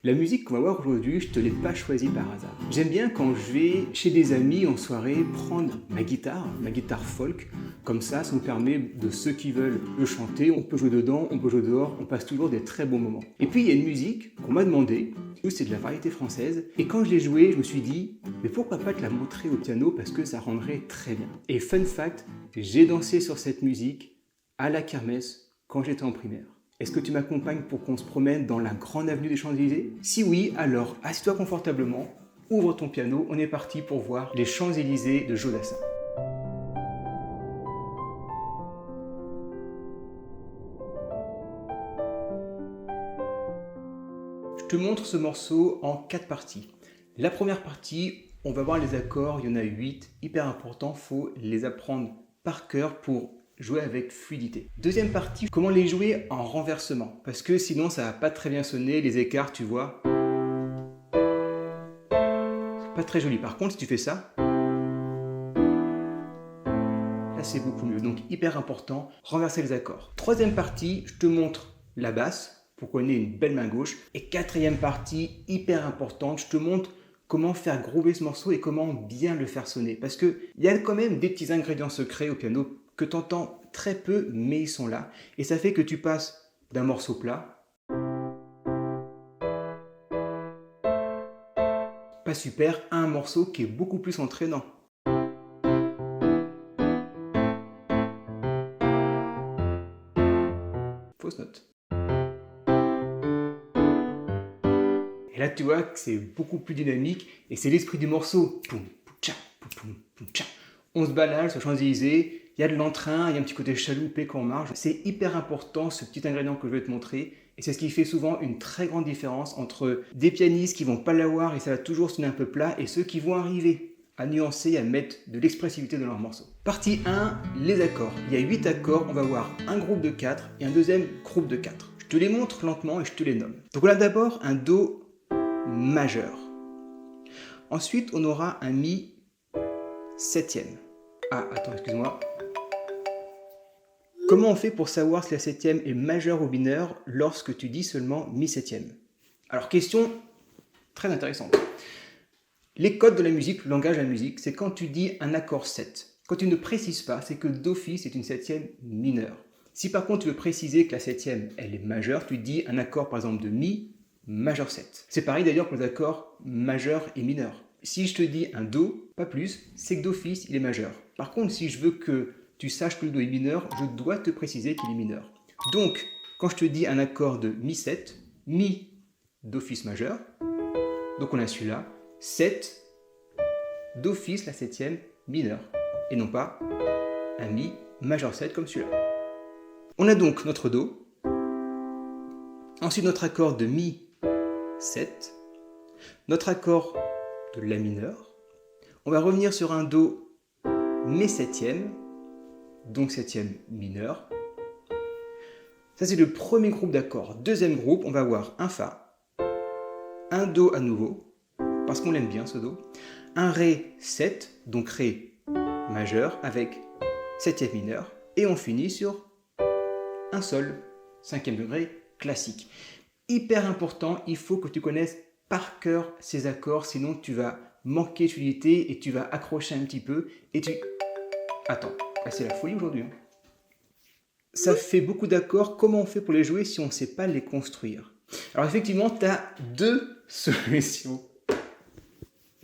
La musique qu'on va voir aujourd'hui, je te l'ai pas choisie par hasard. J'aime bien quand je vais chez des amis en soirée prendre ma guitare folk. Comme ça nous permet de ceux qui veulent le chanter, on peut jouer dedans, on peut jouer dehors, on passe toujours des très bons moments. Et puis il y a une musique qu'on m'a demandé, c'est de la variété française, et quand je l'ai jouée, je me suis dit, mais pourquoi pas te la montrer au piano parce que ça rendrait très bien. Et fun fact, j'ai dansé sur cette musique à la kermesse quand j'étais en primaire. Est-ce que tu m'accompagnes pour qu'on se promène dans la grande avenue des Champs-Élysées? Si oui, alors assieds-toi confortablement, ouvre ton piano, on est parti pour voir les Champs-Élysées de Jodassin. Je te montre ce morceau en 4 parties. La première partie, on va voir les accords, il y en a 8, hyper important, faut les apprendre par cœur pour jouer avec fluidité. Deuxième partie, comment les jouer en renversement, parce que sinon ça va pas très bien sonner, les écarts, tu vois. C'est pas très joli. Par contre, si tu fais ça, là c'est beaucoup mieux. Donc hyper important, renverser les accords. Troisième partie, je te montre la basse, pour qu'on ait une belle main gauche. Et quatrième partie, hyper importante, je te montre comment faire groover ce morceau et comment bien le faire sonner. Parce qu'il y a quand même des petits ingrédients secrets au piano que tu entends très peu, mais ils sont là. Et ça fait que tu passes d'un morceau plat, pas super, à un morceau qui est beaucoup plus entraînant. Fausse note. Et là, tu vois que c'est beaucoup plus dynamique et c'est l'esprit du morceau. Poum, poum, tcha, poum, poum, poum, tcha. On se balade sur Champs-Élysées, il y a de l'entrain, il y a un petit côté chaloupé quand on marche. C'est hyper important ce petit ingrédient que je vais te montrer. Et c'est ce qui fait souvent une très grande différence entre des pianistes qui vont pas l'avoir et ça va toujours sonner un peu plat et ceux qui vont arriver à nuancer, à mettre de l'expressivité dans leur morceau. Partie 1, les accords. Il y a 8 accords, on va voir un groupe de 4 et un deuxième groupe de 4. Je te les montre lentement et je te les nomme. Donc on a d'abord un Do majeur. Ensuite, on aura un Mi septième. Ah, attends, excuse-moi. Comment on fait pour savoir si la septième est majeure ou mineure lorsque tu dis seulement Mi septième? Alors, question très intéressante. Les codes de la musique, le langage de la musique, c'est quand tu dis un accord 7. Quand tu ne précises pas, c'est que d'office, c'est une septième mineure. Si par contre tu veux préciser que la septième, elle est majeure, tu dis un accord par exemple de Mi majeur 7. C'est pareil d'ailleurs pour les accords majeurs et mineurs. Si je te dis un Do, pas plus, c'est que d'office, il est majeur. Par contre, si je veux que tu saches que le Do est mineur, je dois te préciser qu'il est mineur. Donc, quand je te dis un accord de Mi 7, Mi d'office majeur, donc on a celui-là, 7 d'office la septième mineure, et non pas un Mi majeur 7 comme celui-là. On a donc notre Do, ensuite notre accord de Mi 7, notre accord de La mineur, on va revenir sur un Do Mi septième, donc septième mineur. Ça c'est le premier groupe d'accords. Deuxième groupe, on va avoir un Fa, un Do à nouveau, parce qu'on l'aime bien ce Do, un Ré 7, donc Ré majeur avec septième mineur, et on finit sur un Sol, cinquième degré classique. Hyper important, il faut que tu connaisses par cœur ces accords, sinon tu vas manquer de fluidité et tu vas accrocher un petit peu et tu... Attends, c'est la folie aujourd'hui. Hein. Ça fait beaucoup d'accords, comment on fait pour les jouer si on ne sait pas les construire? Alors effectivement, tu as deux solutions.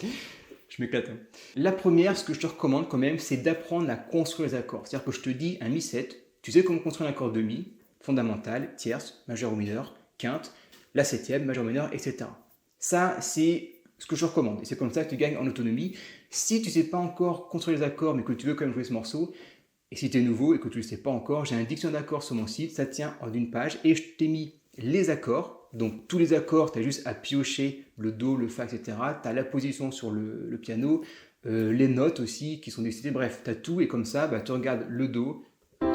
Je m'éclate. Hein. La première, ce que je te recommande quand même, c'est d'apprendre à construire les accords. C'est-à-dire que je te dis un Mi 7, tu sais comment construire un accord de Mi, fondamental, tierce, majeur ou mineur, quinte, la septième, majeur mineur, etc. Ça, c'est ce que je recommande. Et c'est comme ça que tu gagnes en autonomie. Si tu ne sais pas encore construire les accords, mais que tu veux quand même jouer ce morceau, et si tu es nouveau et que tu ne le sais pas encore, j'ai un dictionnaire d'accords sur mon site, ça tient en une page, et je t'ai mis les accords. Donc tous les accords, tu as juste à piocher le Do, le Fa, etc. Tu as la position sur le piano, les notes aussi qui sont décidées. Bref, tu as tout, et comme ça, tu regardes le Do,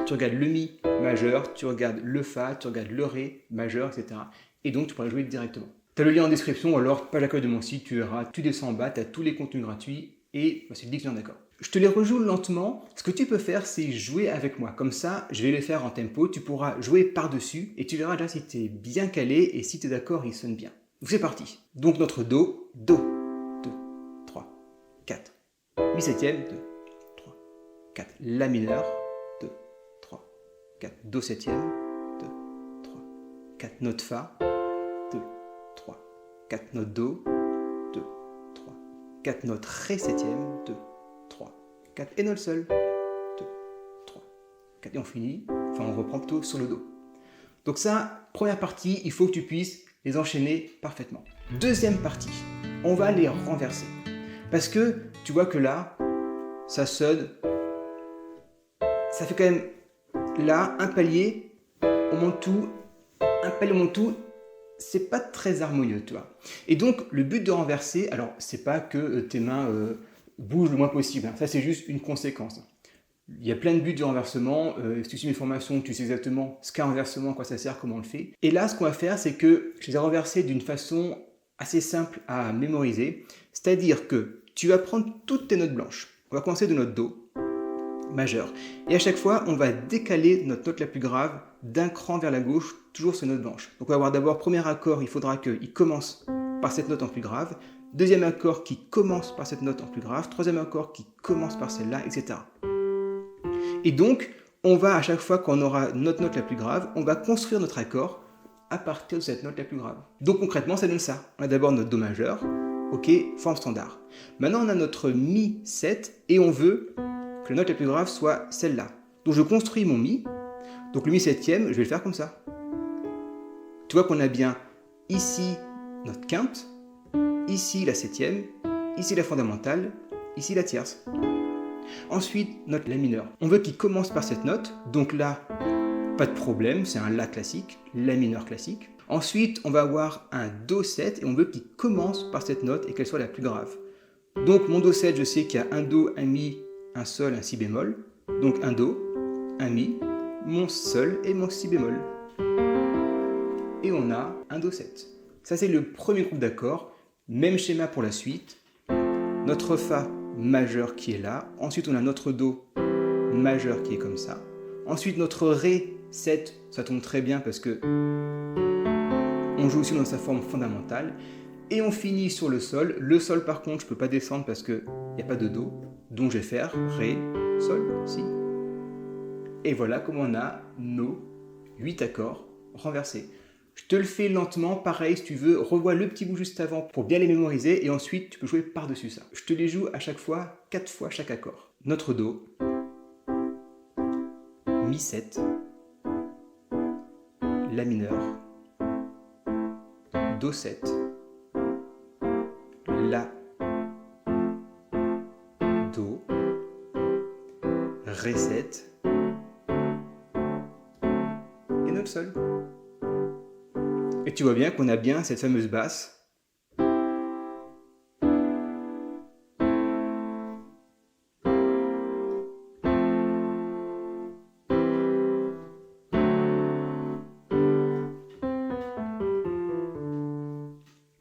tu regardes le Mi majeur, tu regardes le Fa, tu regardes le Ré majeur, etc. Et donc, tu pourras jouer directement. Tu as le lien en description, ou alors page d'accueil de mon site, tu verras, tu descends en bas, tu as tous les contenus gratuits et c'est le dictionnaire d'accords. Je te les rejoue lentement. Ce que tu peux faire, c'est jouer avec moi. Comme ça, je vais les faire en tempo, tu pourras jouer par-dessus et tu verras déjà si tu es bien calé et si tes accords ils sonnent bien. Donc c'est parti. Donc notre Do, Do, 2, 3, 4. Mi septième, 2, 3, 4. La mineur, 2, 3, 4. Do septième, 2, 3, 4. Note Fa, 2, 3, 4. Note Do, 2, 3, 4. Note Ré septième, 2, 3, 4. Et note Sol, 2, 3, 4. Et on finit, enfin on reprend plutôt sur le Do. Donc ça, première partie, il faut que tu puisses les enchaîner parfaitement. Deuxième partie, on va les renverser. Parce que tu vois que là, ça sonne, ça fait quand même, là, un palier, on monte tout, un palier, on monte tout, c'est pas très harmonieux, tu vois. Et donc, le but de renverser, alors, c'est pas que tes mains bougent le moins possible, hein. Ça c'est juste une conséquence. Il y a plein de buts du renversement. Si tu suis mes formations, tu sais exactement ce qu'est un renversement, à quoi ça sert, comment on le fait. Et là, ce qu'on va faire, c'est que je les ai renversés d'une façon assez simple à mémoriser. C'est-à-dire que tu vas prendre toutes tes notes blanches. On va commencer de notre Do majeur. Et à chaque fois, on va décaler notre note la plus grave d'un cran vers la gauche, toujours sur note blanche. Donc on va avoir d'abord, premier accord, il faudra qu'il commence par cette note en plus grave. Deuxième accord qui commence par cette note en plus grave. Troisième accord qui commence par celle-là, etc. Et donc, on va à chaque fois qu'on aura notre note la plus grave, on va construire notre accord à partir de cette note la plus grave. Donc concrètement, ça donne ça. On a d'abord notre Do majeur, ok, forme standard. Maintenant, on a notre Mi 7 et on veut que la note la plus grave soit celle-là. Donc je construis mon Mi. Donc le Mi septième, je vais le faire comme ça. Tu vois qu'on a bien ici notre quinte, ici la septième, ici la fondamentale, ici la tierce. Ensuite, notre La mineur. On veut qu'il commence par cette note, donc là, pas de problème, c'est un La classique, La mineur classique. Ensuite, on va avoir un Do 7 et on veut qu'il commence par cette note et qu'elle soit la plus grave. Donc mon Do 7, je sais qu'il y a un Do, un Mi, un Sol, un Si bémol. Donc un Do, un Mi, mon Sol et mon Si bémol. Et on a un Do 7. Ça c'est le premier groupe d'accords. Même schéma pour la suite. Notre Fa majeur qui est là. Ensuite, on a notre Do majeur qui est comme ça. Ensuite, notre Ré 7, ça tombe très bien parce que on joue aussi dans sa forme fondamentale. Et on finit sur le Sol. Le Sol, par contre, je ne peux pas descendre parce qu'il n'y a pas de Do. Donc, je vais faire Ré, Sol, Si. Et voilà comment on a nos 8 accords renversés. Je te le fais lentement, pareil, si tu veux, revois le petit bout juste avant pour bien les mémoriser et ensuite tu peux jouer par-dessus ça. Je te les joue à chaque fois, 4 fois chaque accord. Notre Do, Mi 7, La mineur, Do 7, La, Do, Ré 7 et notre Sol. Et tu vois bien qu'on a bien cette fameuse basse.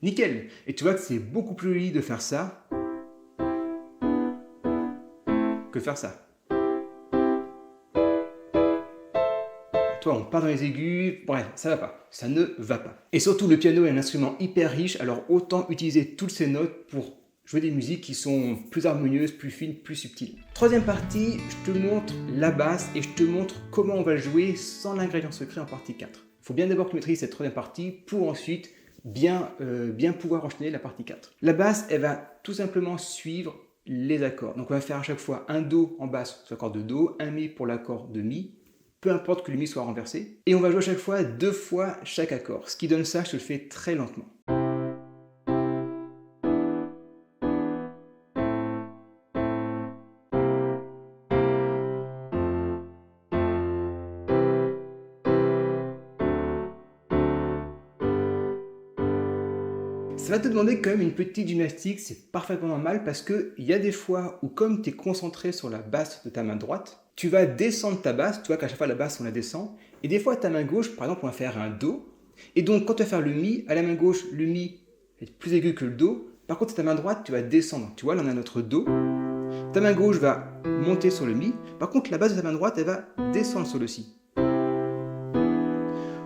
Nickel. Et tu vois que c'est beaucoup plus joli de faire ça que faire ça. Toi, on part dans les aigus, bref, ça va pas, ça ne va pas. Et surtout, le piano est un instrument hyper riche, alors autant utiliser toutes ces notes pour jouer des musiques qui sont plus harmonieuses, plus fines, plus subtiles. Troisième partie, je te montre la basse et je te montre comment on va le jouer sans l'ingrédient secret en partie 4. Il faut bien d'abord que tu maîtrises cette troisième partie pour ensuite bien pouvoir enchaîner la partie 4. La basse, elle va tout simplement suivre les accords. Donc on va faire à chaque fois un Do en basse sur l'accord de Do, un Mi pour l'accord de Mi, peu importe que le Mi soit renversé. Et on va jouer à chaque fois 2 fois chaque accord. Ce qui donne ça, je te le fais très lentement. Ça va te demander quand même une petite gymnastique, c'est parfaitement normal parce qu'il y a des fois où comme tu es concentré sur la basse de ta main droite, tu vas descendre ta basse, tu vois qu'à chaque fois la basse on la descend, et des fois ta main gauche, par exemple on va faire un Do, et donc quand tu vas faire le Mi, à la main gauche le Mi est plus aigu que le Do, par contre ta main droite tu vas descendre, tu vois là on a notre Do, ta main gauche va monter sur le Mi, par contre la basse de ta main droite elle va descendre sur le Si.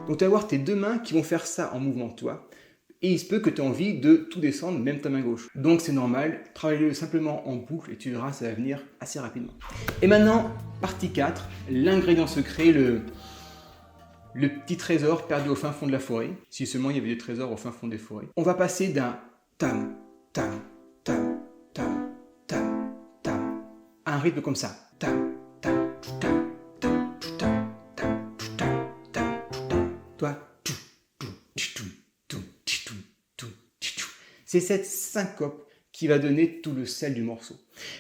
Donc tu vas avoir tes deux mains qui vont faire ça en mouvement, tu vois. Et il se peut que tu aies envie de tout descendre, même ta main gauche. Donc c'est normal, travaille-le simplement en boucle et tu verras, ça va venir assez rapidement. Et maintenant, partie 4, l'ingrédient secret, le petit trésor perdu au fin fond de la forêt. Si seulement il y avait des trésors au fin fond des forêts. On va passer d'un tam, tam, tam, tam, tam, tam, à un rythme comme ça. Tam, tam, tam, tam, tam, tam, tam, tam, tam. Toi, c'est cette syncope qui va donner tout le sel du morceau.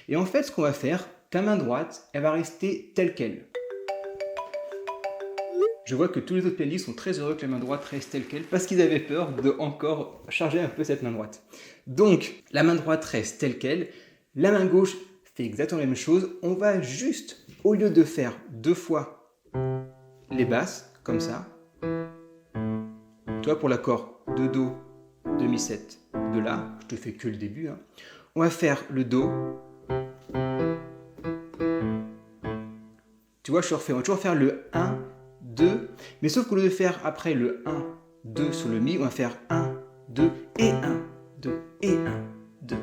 Et en fait, ce qu'on va faire, ta main droite, elle va rester telle qu'elle. Je vois que tous les autres pianistes sont très heureux que la main droite reste telle qu'elle parce qu'ils avaient peur de encore charger un peu cette main droite. Donc, la main droite reste telle qu'elle, la main gauche fait exactement la même chose. On va juste, au lieu de faire 2 fois les basses, comme ça, toi pour l'accord de Do, de Mi 7, de La, je te fais que le début, hein. On va faire le Do. Tu vois, je refais, on va toujours faire le 1, 2, mais sauf qu'au lieu de faire après le 1, 2 sur le Mi, on va faire 1, 2 et 1, 2 et 1, 2.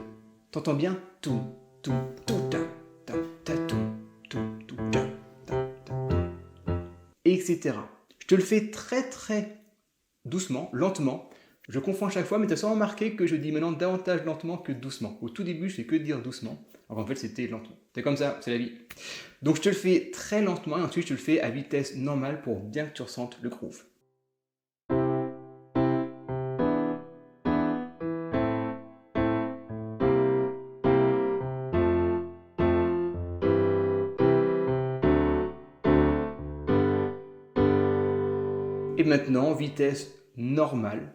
T'entends bien? Tout, tout, tout, ta, ta, ta, tout, tout, tout, ta, ta, ta, etc. Je te le fais très très doucement, lentement. Je confonds à chaque fois, mais tu as sûrement remarqué que je dis maintenant davantage lentement que doucement. Au tout début, je fais que dire doucement. Alors en fait, c'était lentement. C'est comme ça, c'est la vie. Donc je te le fais très lentement et ensuite je te le fais à vitesse normale pour bien que tu ressentes le groove. Et maintenant, vitesse normale.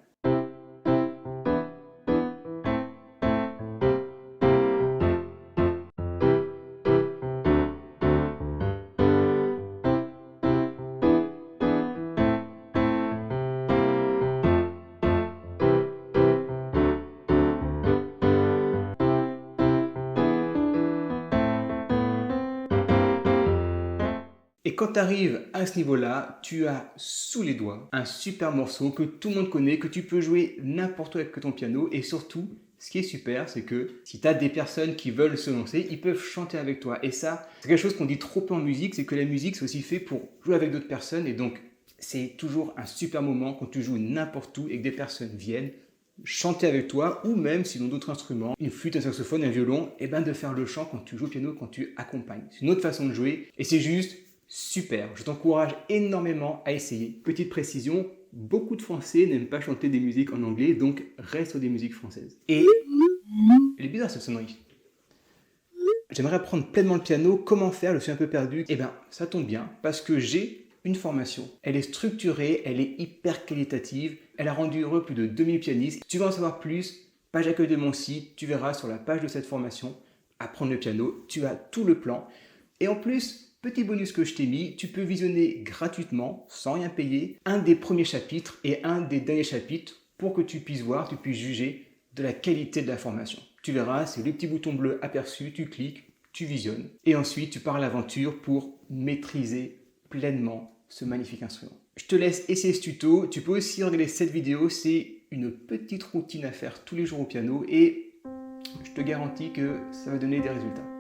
Et quand tu arrives à ce niveau-là, tu as sous les doigts un super morceau que tout le monde connaît, que tu peux jouer n'importe où avec ton piano. Et surtout, ce qui est super, c'est que si tu as des personnes qui veulent se lancer, ils peuvent chanter avec toi. Et ça, c'est quelque chose qu'on dit trop peu en musique, c'est que la musique, c'est aussi fait pour jouer avec d'autres personnes. Et donc, c'est toujours un super moment quand tu joues n'importe où et que des personnes viennent chanter avec toi, ou même s'ils ont d'autres instruments, une flûte, un saxophone, un violon, et ben de faire le chant quand tu joues au piano, quand tu accompagnes. C'est une autre façon de jouer. Et c'est juste super, je t'encourage énormément à essayer. Petite précision, beaucoup de Français n'aiment pas chanter des musiques en anglais, donc reste sur des musiques françaises. Et elle est bizarre cette sonnerie. J'aimerais apprendre pleinement le piano, comment faire, je suis un peu perdu. Eh bien, ça tombe bien, parce que j'ai une formation. Elle est structurée, elle est hyper qualitative, elle a rendu heureux plus de 2000 pianistes. Si tu veux en savoir plus, page accueil de mon site, tu verras sur la page de cette formation, apprendre le piano, tu as tout le plan. Et en plus, petit bonus que je t'ai mis, tu peux visionner gratuitement, sans rien payer, un des premiers chapitres et un des derniers chapitres pour que tu puisses voir, tu puisses juger de la qualité de la formation. Tu verras, c'est le petit bouton bleu aperçu, tu cliques, tu visionnes. Et ensuite, tu pars à l'aventure pour maîtriser pleinement ce magnifique instrument. Je te laisse essayer ce tuto. Tu peux aussi regarder cette vidéo, c'est une petite routine à faire tous les jours au piano et je te garantis que ça va donner des résultats.